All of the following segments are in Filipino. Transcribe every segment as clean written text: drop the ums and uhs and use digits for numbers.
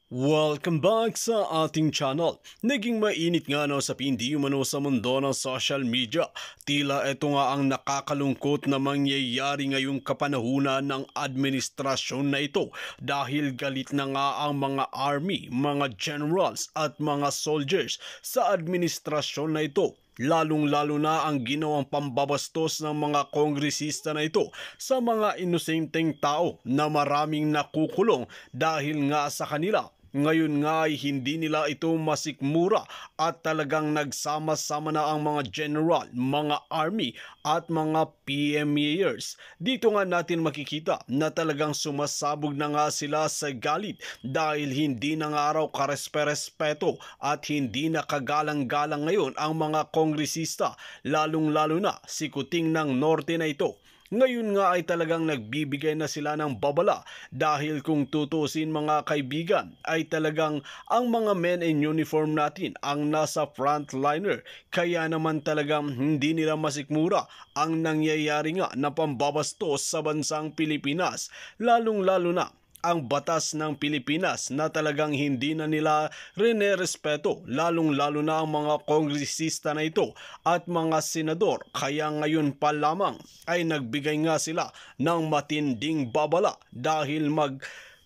Welcome back sa ating channel. Naging mainit nga sa hindi umano sa mundo ng social media. Tila ito nga ang nakakalungkot na mangyayari ngayong kapanahunan ng administrasyon na ito dahil galit na nga ang mga army, mga generals at mga soldiers sa administrasyon na ito. Lalong-lalo na ang ginawang pambabastos ng mga kongresista na ito sa mga inosenteng tao na maraming nakukulong dahil nga sa kanila. Ngayon nga ay hindi nila ito masikmura at talagang nagsama-sama na ang mga general, mga army at mga PMAers. Dito nga natin makikita na talagang sumasabog na nga sila sa galit dahil hindi na nga raw karespe-respeto at hindi na kagalang-galang ngayon ang mga kongresista, lalong-lalo na si Kuting ng Norte na ito. Ngayon nga ay talagang nagbibigay na sila ng babala dahil kung tutusin mga kaibigan ay talagang ang mga men in uniform natin ang nasa frontliner kaya naman talagang hindi nila masikmura ang nangyayari nga na pambabastos sa bansang Pilipinas, lalong-lalo na ang batas ng Pilipinas na talagang hindi na nila respeto, lalong-lalo na ang mga kongresista na ito at mga senador. Kaya ngayon pa lamang ay nagbigay nga sila ng matinding babala dahil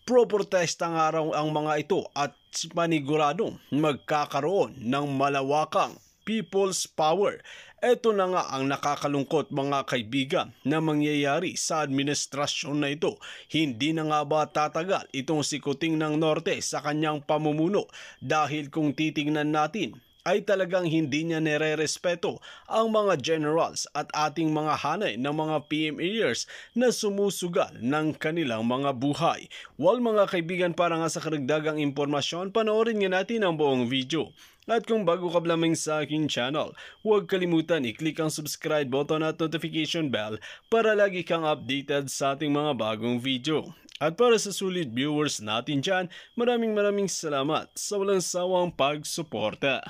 pro-protesta nga raw ang mga ito at paniguradong magkakaroon ng malawakang people's power. Ito na nga ang nakakalungkot mga kaibigan na mangyayari sa administrasyon na ito. Hindi na nga ba tatagal itong si Kuting ng Norte sa kanyang pamumuno dahil kung titingnan natin ay talagang hindi niya nire-respeto ang mga generals at ating mga hanay ng mga PMAers na sumusugal ng kanilang mga buhay. Well mga kaibigan, para nga sa karagdagang impormasyon, panoorin nga natin ang buong video. At kung bago ka lamang sa aking channel, huwag kalimutan i-click ang subscribe button at notification bell para lagi kang updated sa ating mga bagong video. At para sa sulit viewers natin dyan, maraming salamat sa walang sawang pagsuporta.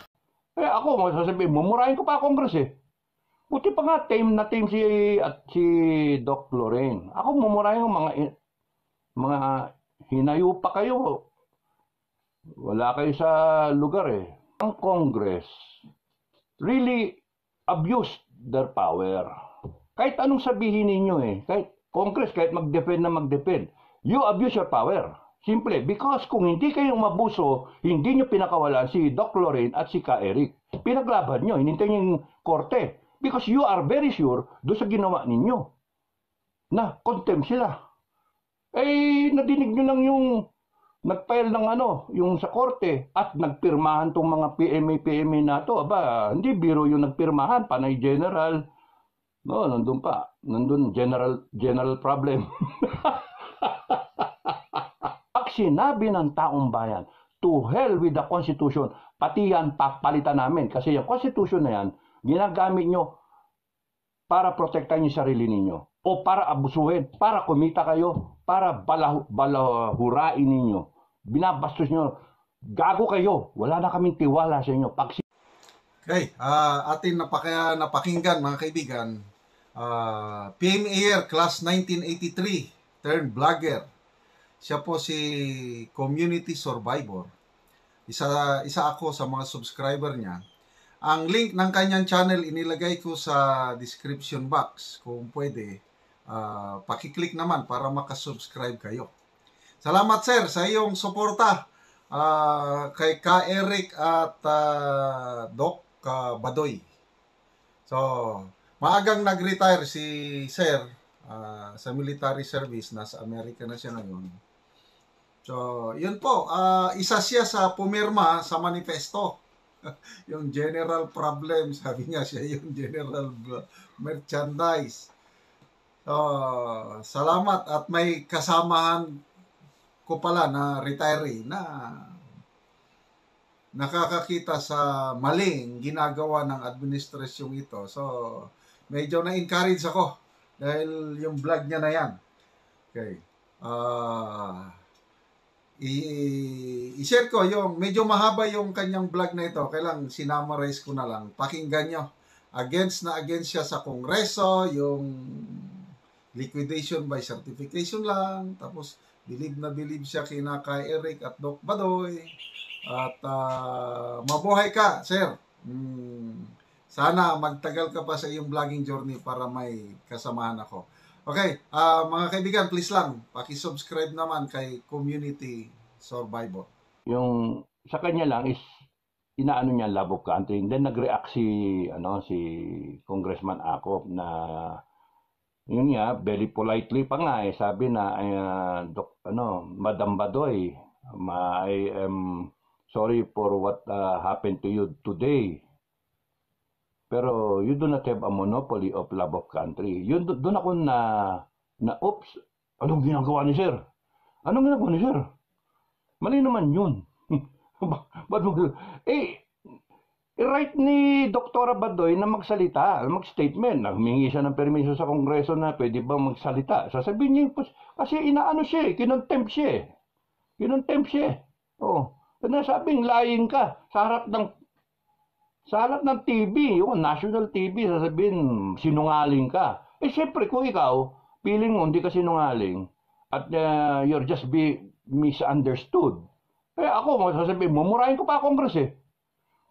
Ako, masasabihin, mumurahin ko pa Congress eh. Buti pa nga, tame si Doc Lorraine. Ako, mumurahin ko mga hinayo pa kayo. Wala kayo sa lugar eh. Ang Congress really abused their power. Kahit anong sabihin ninyo eh. Kahit Congress, kahit mag-defend na mag-defend, you abuse your power. Simple, because kung hindi kayong mabuso, hindi nyo pinakawalan si Doc Lorraine at si Ka Eric. Pinaglaban nyo, hinintay nyo yung korte. Because you are very sure doon sa ginawa ninyo na contempt sila. Nadinig nyo lang yung nag-file ng yung sa korte at nagpirmahan tong mga PMA na to. Aba, hindi biro yung nagpirmahan, panay general. No, nandun pa. Nandun general problem. Sinabi ng taong bayan, to hell with the Constitution, pati yan papalitan namin. Kasi yung Constitution na yan, ginagamit nyo para protektahan yung sarili ninyo. O para abusuhin, para kumita kayo, para balahurain ninyo. Binabastos nyo. Gago kayo. Wala na kaming tiwala sa inyo. Okay, atin napakinggan mga kaibigan. PMAer Class 1983, turned vlogger. Siya po si Community Survivor. Isa ako sa mga subscriber niya. Ang link ng kanyang channel inilagay ko sa description box. Kung pwede, pakiclick naman para makasubscribe kayo. Salamat sir sa iyong suporta kay Ka Eric at Doc Badoy. So, maagang nag-retire si sir sa military service. Nasa Amerika na siya ngayon. So, yun po. Isa siya sa pumirma sa manifesto. Yung general problem, sabi nga siya, yung general merchandise. So, salamat. At may kasamahan ko pala na retiree na nakakakita sa maling ginagawa ng administrasyong ito. So, medyo na-encourage ako dahil yung vlog niya na yan. Okay. I-share ko yung medyo mahaba yung kanyang vlog na ito. Kailang sinamarize ko na lang. Pakinggan nyo. Against siya sa Kongreso, yung liquidation by certification lang, tapos Bilib na bilib siya kina kay Eric at Doc Badoy. At mabuhay ka, sir. Sana magtagal ka pa sa iyong vlogging journey para may kasamahan ako. Okay, mga kaibigan, please lang, paki-subscribe naman kay Community Survivor. Yung sa kanya lang is inaano niya love of country. And then nag-react si Congressman Acop na yun nga, very politely pa nga sabi na Madam Badoy, I am sorry for what happened to you today. Pero you do not have a monopoly of love of country. Yun, doon ako oops, anong ginagawa ni sir? Anong ginagawa ni sir? Mali naman yun. Right ni Dr. Badoy na magsalita, mag-statement, humingi siya ng permiso sa Kongreso na pwede ba magsalita. Sasabihin niya, kasi inaano siya, kinontempt siya. Kinontempt siya. Oh, nasabing lying ka sa harap ng TV, yung national TV, sasabihin, sinungaling ka. Siyempre, kung ikaw, feeling mo, hindi ka sinungaling, at you're just be misunderstood, ako, sasabihin, mumurahin ko pa Congress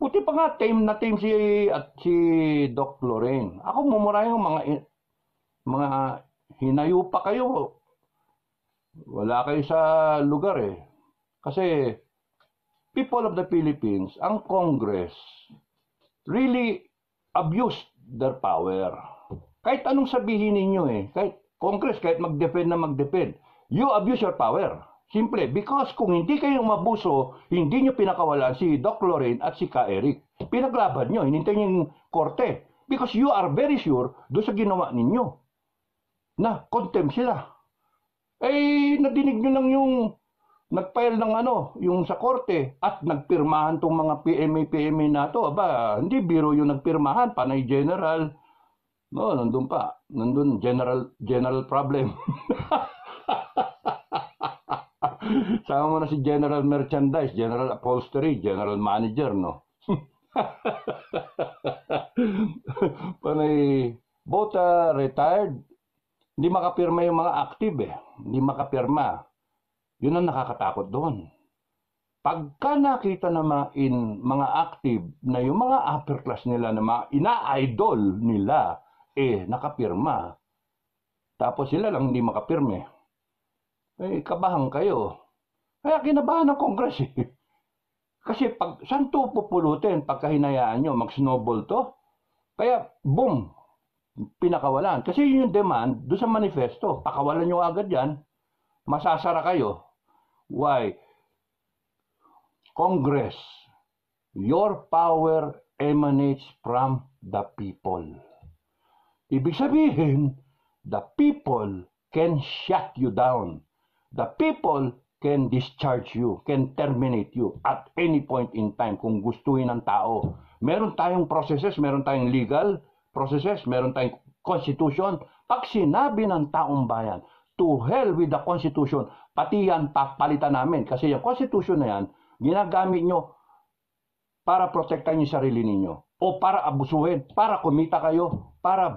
Buti pa nga, tame si Doc Lorraine. Ako, mumurahin ko mga hinayo pa kayo. Wala kayo sa lugar Kasi, people of the Philippines, ang Congress, really abused their power. Kahit anong sabihin ninyo kahit Congress, kahit mag-defend na mag-defend, you abuse your power. Simple, because kung hindi kayo mabuso, hindi nyo pinakawalan si Doc Lorraine at si Ka Eric. Pinaglaban nyo, hinintay nyo yung korte. Because you are very sure doon sa ginawa ninyo na contempt sila. Nadinig nyo lang yung nag-file ng yung sa korte at nagpirmahan tong mga PMA na to. Hindi biro yung nagpirmahan, panay general. No, nandun general problem. Sama mo na si General Merchandise, General Upholstery, General Manager, no? Panay, both retired, hindi makapirma yung mga active Hindi makapirma. Yun ang nakakatakot doon. Pagka nakita na mga active na yung mga upper class nila na mga ina-idol nila, nakapirma. Tapos sila lang hindi makapirme. Kabahan kayo. Kaya kinabahan ng Congress Kasi saan to pupulutin pagka hinayaan nyo, mag-snowball to? Kaya, boom, pinakawalan. Kasi yun yung demand doon sa manifesto. Pakawalan nyo agad yan, masasara kayo. Why? Congress, your power emanates from the people. Ibig sabihin, the people can shut you down. The people can discharge you, can terminate you at any point in time kung gustuhin ng tao. Meron tayong processes, meron tayong legal processes, meron tayong constitution. Pag sinabi ng taong bayan, to hell with the constitution, pati yan papalitan namin. Kasi yung constitution na yan, ginagamit nyo para protektahan yung sarili ninyo. O para abusuhin, para kumita kayo, para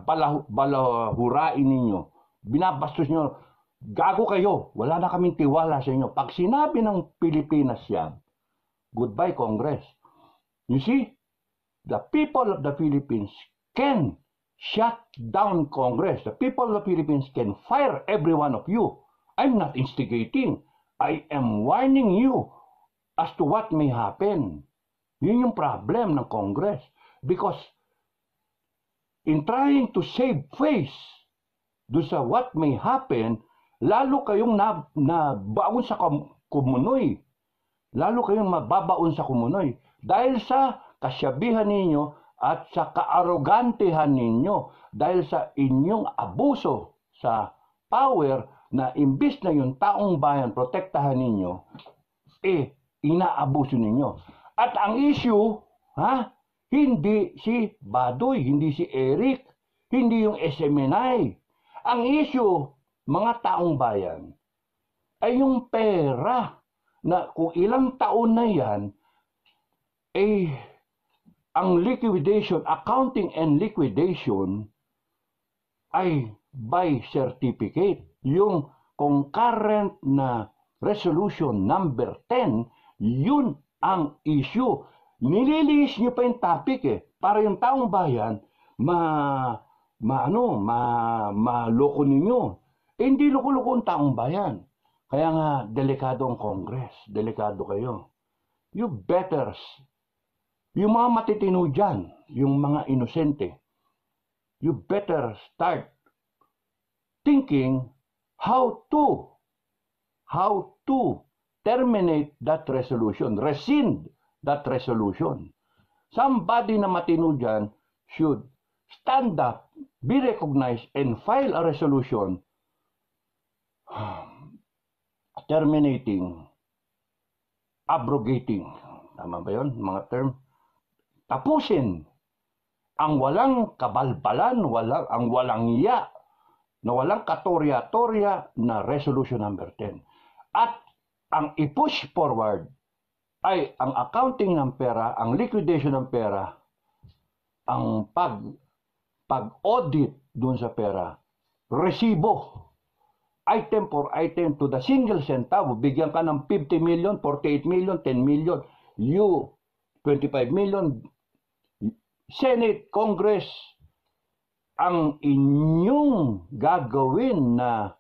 balahurain ninyo. Binabastos nyo. Gago kayo, wala na kaming tiwala sa inyo. Pag sinabi ng Pilipinas yan, goodbye Congress. You see, the people of the Philippines can shut down Congress. The people of the Philippines can fire every one of you. I'm not instigating. I am warning you as to what may happen. Yun yung problem ng Congress. Because in trying to save face do sa what may happen, lalo kayong nabaon sa kumunoy. Lalo kayong mababaon sa kumunoy. Dahil sa kasyabihan ninyo at sa kaarogantehan ninyo. Dahil sa inyong abuso sa power na imbis na yung taong bayan protektahan ninyo, inaabuso ninyo. At ang issue, hindi si Badoy, hindi si Eric, hindi yung SMNI. Ang issue, mga taong bayan, ay yung pera na kung ilang taon na yan, ang liquidation, accounting and liquidation ay by certificate. Yung concurrent na Resolution number 10, yun ang issue. Nililihis nyo pa yung topic para yung taong bayan maloko ninyo. Hindi loko-loko ang taong bayan. Kaya nga, delikado ang Congress. Delikado kayo. You better, yung mga matitino dyan, yung mga inosente, you better start thinking how to terminate that resolution, rescind that resolution. Somebody na matino dyan should stand up, be recognized, and file a resolution terminating, abrogating, tama ba yun, mga term? Tapusin ang walang kabalbalan, ang walang iya, na walang katorya-torya na resolution number 10. At ang i-push forward ay ang accounting ng pera, ang liquidation ng pera, ang pag-audit dun sa pera, resibo, item for item to the single centavo. Bigyan ka ng 50 million, 48 million, 10 million, you 25 million, Senate, Congress, ang inyong gagawin na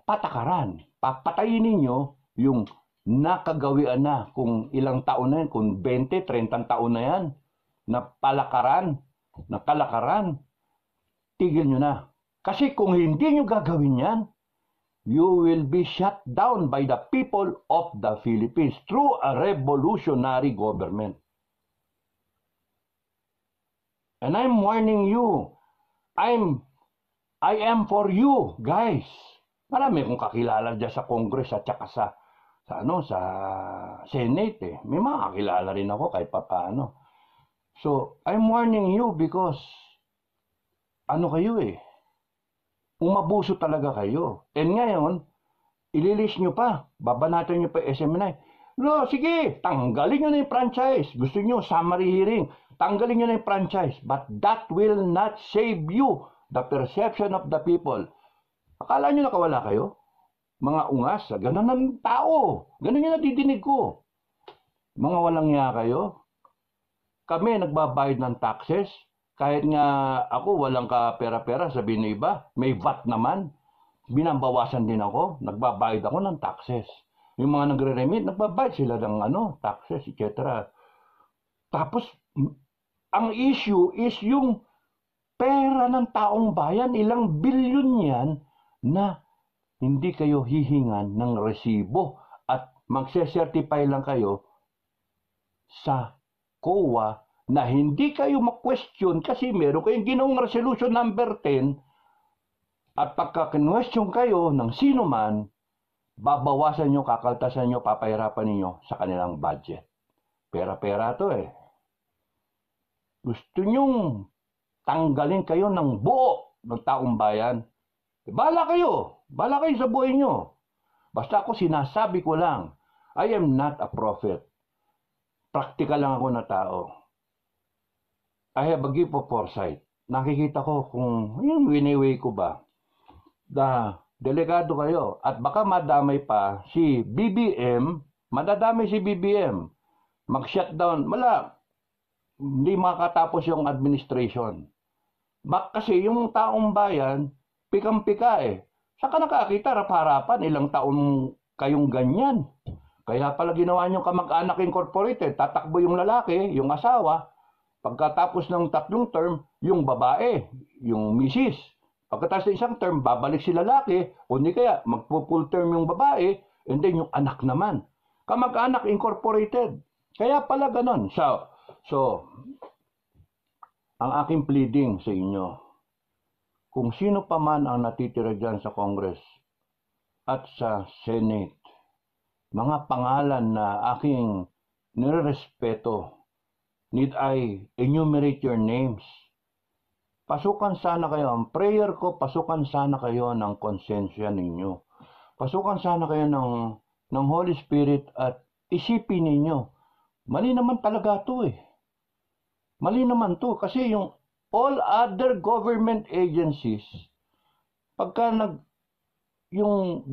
patakaran. Papatayin ninyo yung nakagawian na kung ilang taon na yan, kung 20, 30 taon na yan, na kalakaran, tigil nyo na. Kasi kung hindi nyo gagawin yan, you will be shut down by the people of the Philippines through a revolutionary government. And I'm warning you, I am for you, guys. Marami akong kakilala dyan sa Congress at saka sa Senate. May mga kakilala rin ako kahit papaano. So, I'm warning you because kayo umabuso talaga kayo. And ngayon, ililis nyo pa, babanatan nyo pa SMNI. No, sige, tanggalin nyo na yung franchise. Gusto nyo, summary hearing, tanggalin nyo na yung franchise. But that will not save you the perception of the people. Akala nyo nakawala kayo? Mga ungas, ganun ng tao. Ganun yung nadidinig ko. Mga walang niya kayo. Kami nagbabayad ng taxes. Kahit nga ako walang ka-pera-pera, sabihin ng iba, may VAT naman. Binambawasan din ako, nagbabayad ako ng taxes. Yung mga nagre-remit, nagbabayad sila ng taxes, etc. Tapos, ang issue is yung pera ng taong bayan, ilang bilyon yan na hindi kayo hihingan ng resibo at magse-certify lang kayo sa COA na hindi kayo mag-question kasi meron kayong ginawang resolution number 10 at pagka-question kayo ng sino man, babawasan nyo, kakaltasan nyo, papahirapan ninyo sa kanilang budget. Pera-pera to Gusto nyong tanggalin kayo ng buo ng taong bayan. Bahala kayo sa buhay nyo. Basta ako sinasabi ko lang, I am not a prophet. Practical lang ako na tao. I have a gift of foresight. Nakikita ko kung yung winiway ko ba. Delikado kayo. At baka madamay pa si BBM, madadamay si BBM. Mag-shutdown. Hindi makatapos yung administration. Kasi yung taong bayan, pikang-pika Saka nakakita, harap-harapan, ilang taon kayong ganyan. Kaya pala ginawa nyo kamag-anak incorporated, tatakbo yung lalaki, yung asawa, pagkatapos ng 3 term, yung babae, yung misis. Pagkatapos ng isang term, babalik si lalaki, o hindi kaya, magpo-full term yung babae, and then yung anak naman. Kamag-anak incorporated. Kaya pala ganon. So, ang aking pleading sa inyo, kung sino pa man ang natitira dyan sa Congress at sa Senate, mga pangalan na aking nirerespeto, need I enumerate your names? Pasukan sana kayo, ang prayer ko, pasukan sana kayo ng konsensya ninyo. Pasukan sana kayo ng Holy Spirit at isipin ninyo, mali naman talaga ito Mali naman to kasi yung all other government agencies, pagka yung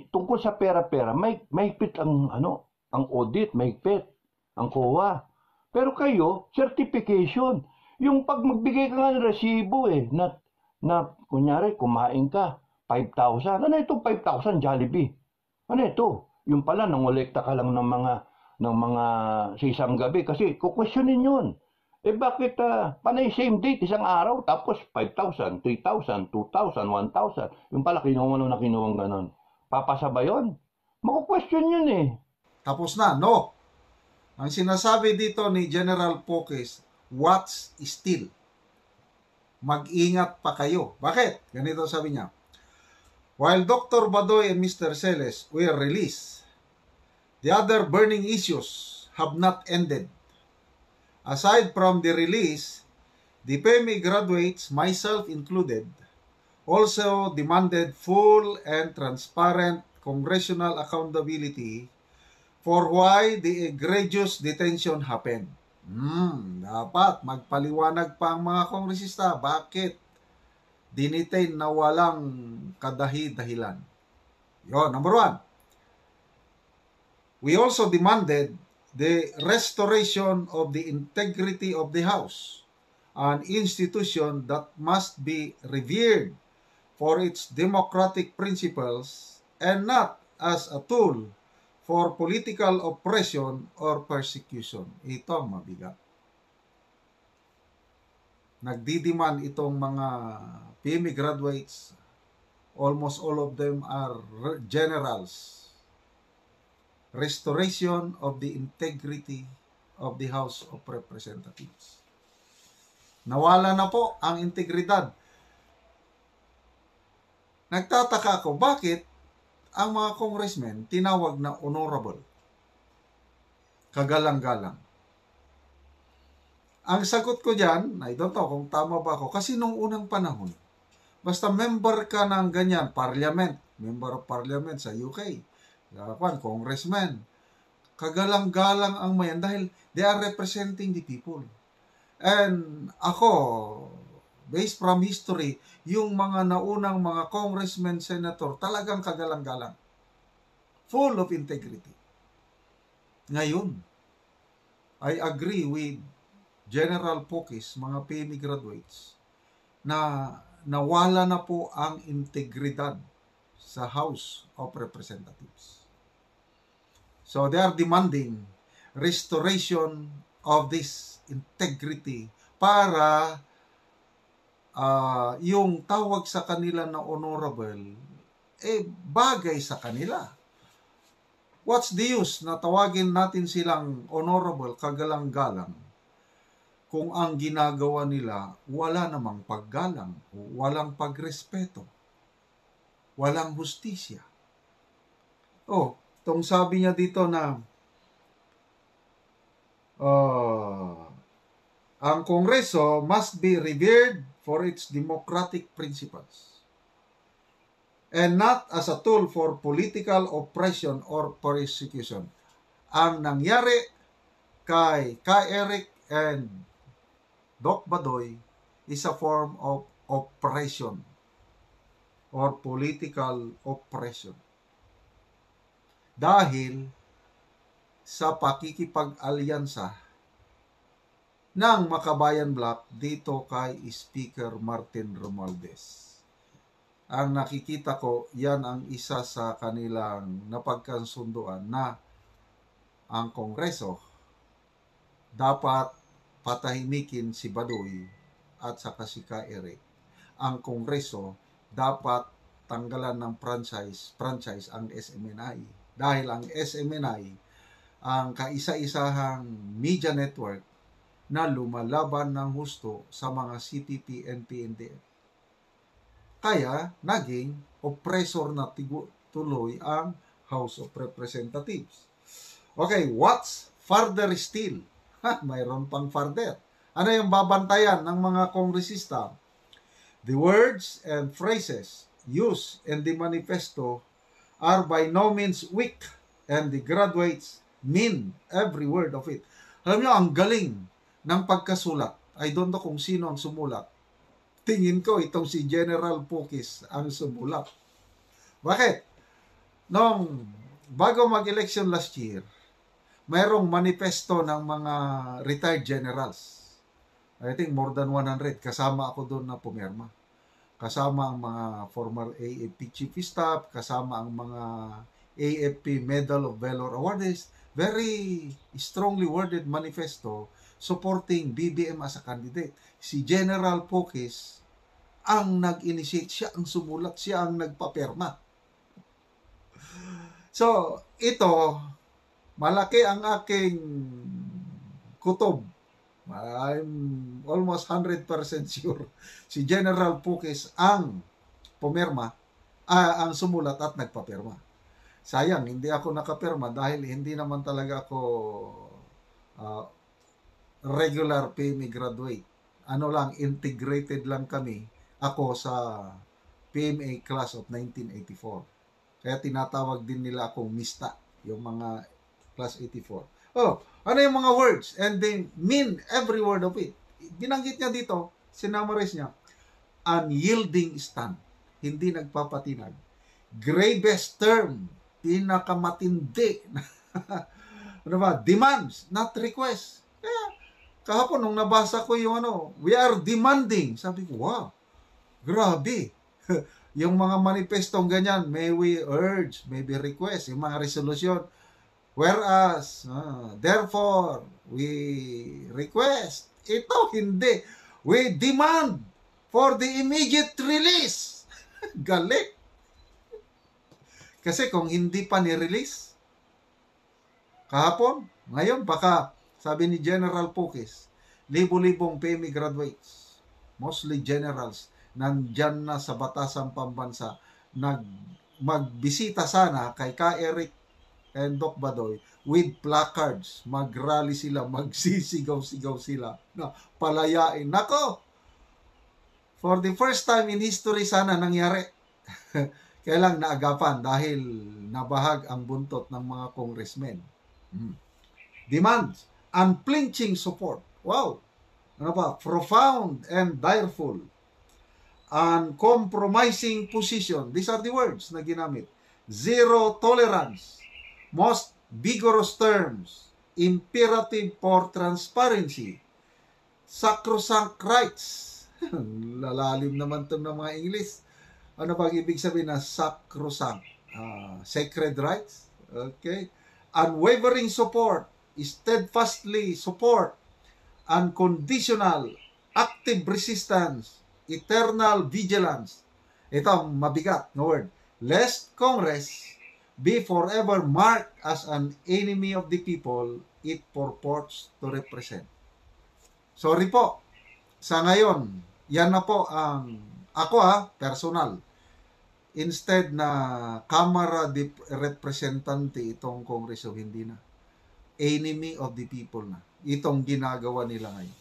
tungkol sa pera-pera, mahigpit ang ang audit, mahigpit ang COA. Pero kayo, certification. Yung pag magbigay ka nga ng resibo na kunyari kumain ka 5,000. Ano itong 5,000 Jollibee? Ano ito? Yung pala nangolekta ka lang ng mga sa isang gabi kasi kukwestiyonin yun. Bakit panay same date, isang araw, tapos 5,000, 3,000, 2,000, 1,000. Yung pala kinuha na kinuha ganon. Papasa ba yun? Makukwestiyon yun eh. Tapos na, no. Ang sinasabi dito ni General Pokes, watch still. Mag-ingat pa kayo. Bakit? Ganito sabi niya. While Dr. Badoy and Mr. Celes were released, the other burning issues have not ended. Aside from the release, the PME graduates, myself included, also demanded full and transparent congressional accountability for why the egregious detention happened. Dapat magpaliwanag pa ang mga kongresista bakit dinitain na walang kadahi-dahilan. Yon, number 1. We also demanded the restoration of the integrity of the House, an institution that must be revered for its democratic principles and not as a tool for political oppression or persecution. Ito ang mabigat. Nagdidiman itong mga PME graduates, almost all of them are generals. Restoration of the integrity of the House of Representatives. Nawala na po ang integridad. Nagtataka ako, bakit ang mga congressmen tinawag na honorable? Kagalang-galang. Ang sagot ko dyan, I don't know kung tama ba ako, kasi nung unang panahon, basta member ka ng ganyan, parliament, member of parliament sa UK, congressman, kagalang-galang ang mayan dahil they are representing the people. And ako, based from history, yung mga naunang mga congressman, senator, talagang kagalang-galang. Full of integrity. Ngayon, I agree with General Pokes, mga PME graduates, na nawala na po ang integridad sa House of Representatives. So they are demanding restoration of this integrity para yung tawag sa kanila na honorable bagay sa kanila. What's the use na tawagin natin silang honorable, kagalang-galang, kung ang ginagawa nila wala namang paggalang, walang pagrespeto, walang hustisya. Itong sabi niya dito na ang Kongreso must be revered for its democratic principles and not as a tool for political oppression or persecution. Ang nangyari kay Eric and Doc Badoy is a form of oppression or political oppression. Dahil sa pakikipag-alyansa ng Makabayan Bloc dito kay Speaker Martin Romualdez. Ang nakikita ko, yan ang isa sa kanilang napagkasunduan na ang Kongreso dapat patahimikin si Badoy at saka si Eric. Ang Kongreso dapat tanggalan ng franchise ang SMNI. Dahil ang SMNI ang kaisa-isahang media network na lumalaban ng husto sa mga CPP, NP, Kaya naging oppressor na tuloy ang House of Representatives. Okay, what's further still? Mayroon pang further. Ano yung babantayan ng mga kongresista? The words and phrases used in the manifesto are by no means weak and the graduates mean every word of it. Alam nyo, ang galing ng pagkasulat. I don't know kung sino ang sumulat. Tingin ko itong si General Pokes ang sumulat. Bakit? Nung bago mag-election last year, mayroong manifesto ng mga retired generals. I think more than 100. Kasama ako doon na pumirma. Kasama ang mga former AFP Chief of Staff, kasama ang mga AFP Medal of Valor awardees. Very strongly worded manifesto supporting BBM as a candidate. Si General Pocis ang nag-initiate, siya ang sumulat, siya ang nagpapirma. So, ito, malaki ang aking kutob. I'm almost 100% sure. Si General Pocis ang pumirma, ang sumulat at nagpapirma. Sayang, hindi ako nakapirma dahil hindi naman talaga ako regular PMA graduate. Ano lang, integrated lang kami. Ako sa PMA class of 1984. Kaya tinatawag din nila akong mista, yung mga class 84. Oh, ano yung mga words? And they mean every word of it. Binanggit niya dito, sinamarize niya, unyielding stand, hindi nagpapatinag. Gravest term, pinakamatindi. Ano ba? Demands, not request. Kaya, kahapon nung nabasa ko yung we are demanding. Sabi ko, wow, grabe. Yung mga manifestong ganyan, may we urge, maybe request, yung mga resolution. Whereas, therefore, we request. Ito, hindi. We demand for the immediate release. Galit. Kasi kung hindi pa ni-release, kahapon, ngayon, baka, sabi ni General Pocis, libo-libong PME graduates, mostly generals, nandyan na sa Batasan Pambansa, magbisita sana kay Ka Eric and Doc Badoy with placards. Mag-rally sila, magsisigaw-sigaw sila na palayain. Nako! For the first time in history sana nangyari. Kailang naagapan dahil nabahag ang buntot ng mga congressmen. Demands, unflinching support. Wow! Ano ba? Profound and direful. Uncompromising position. These are the words na ginamit. Zero tolerance. Most vigorous terms. Imperative for transparency. Sacrosanct rights. Lalalim naman ito ng mga English. Ano ba ibig sabihin na sacrosanct? Sacred rights? Okay. Unwavering support. Steadfastly support. Unconditional. Active resistance. Eternal vigilance. Ito ang mabigat na word. Lest Congress be forever marked as an enemy of the people it purports to represent. Sorry po. Sa ngayon, yan na po ang ako personal. Instead na Kamara de Representante itong Kongreso, hindi na. Enemy of the people na. Itong ginagawa nila ngayon.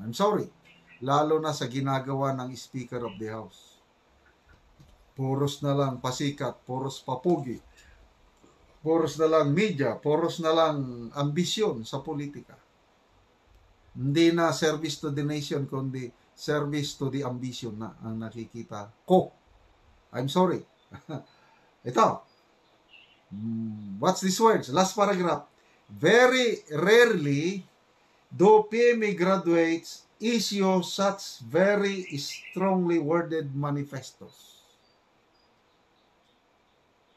I'm sorry. Lalo na sa ginagawa ng Speaker of the House. Puros na lang pasikat, puros papugi, puros na lang media, puros na lang ambisyon sa politika. Hindi na service to the nation, kundi service to the ambition na ang nakikita ko. I'm sorry. Ito. What's these words? Last paragraph. Very rarely do PMA graduates issue such very strongly worded manifestos.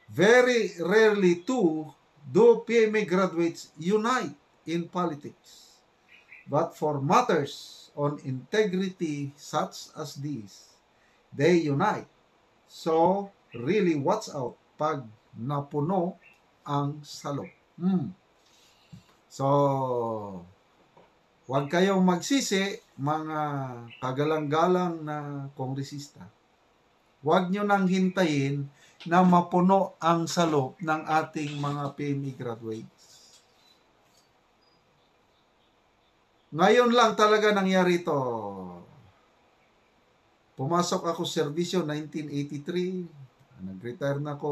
Very rarely, too, do PMA graduates unite in politics. But for matters on integrity such as these, they unite. So, really, watch out pag napuno ang salop. So, huwag kayong magsisi, mga kagalang-galang na kongresista. Huwag nyo nang hintayin na mapuno ang salop ng ating mga PME graduates. Ngayon lang talaga nangyari ito. Pumasok ako serbisyo 1983. Nag-retire na ako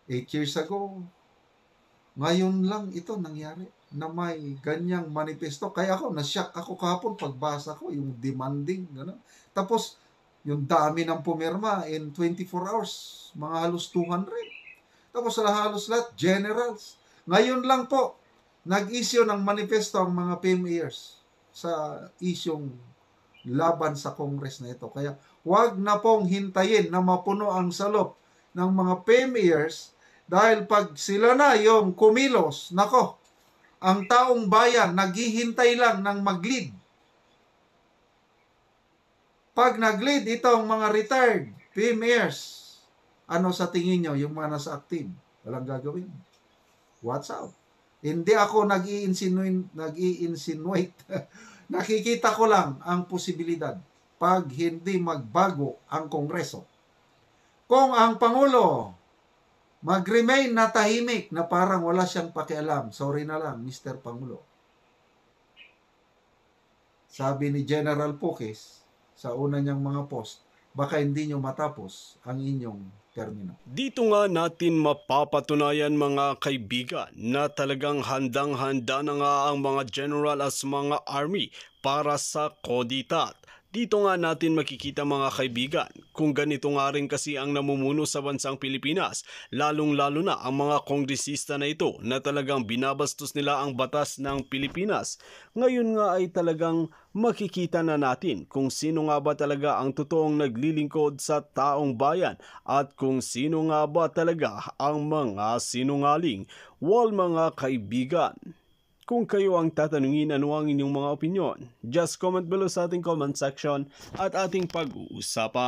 8 years ago. Ngayon lang ito nangyari na may ganyang manifesto. Kaya ako, nashock ako kahapon pagbasa ko, yung demanding. Gano'n. Tapos, Yung dami ng pumirma in 24 hours, mga halos 200. Tapos halos lahat, generals. Ngayon lang po, nag-issue ng manifesto ang mga PMAers sa isyong laban sa Congress na ito. Kaya wag na pong hintayin na mapuno ang salop ng mga PMAers dahil pag sila na yung kumilos, nako, ang taong bayan naghihintay lang ng mag-lead. Pag nag-lead itong mga retired PMAers, ano sa tingin nyo yung mga nasa active? Walang gagawin. What's up? Hindi ako nag-i-insinuate. Nakikita ko lang ang posibilidad pag hindi magbago ang Kongreso. Kung ang Pangulo mag-remain na tahimik na parang wala siyang pakialam, sorry na lang, Mr. Pangulo. Sabi ni General Pukis sa una niyang mga post, baka hindi nyo matapos ang inyong termino. Dito nga natin mapapatunayan mga kaibigan na talagang handang-handa na nga ang mga general as mga army para sa Koditat. Dito nga natin makikita mga kaibigan kung ganito nga rin kasi ang namumuno sa bansang Pilipinas, lalong-lalo na ang mga kongresista na ito na talagang binabastos nila ang batas ng Pilipinas. Ngayon nga ay talagang makikita na natin kung sino nga ba talaga ang totoong naglilingkod sa taong bayan at kung sino nga ba talaga ang mga sinungaling. Wal mga kaibigan. Kung kayo ang tatanungin ano ang inyong mga opinyon, just comment below sa ating comment section at ating pag-uusapan.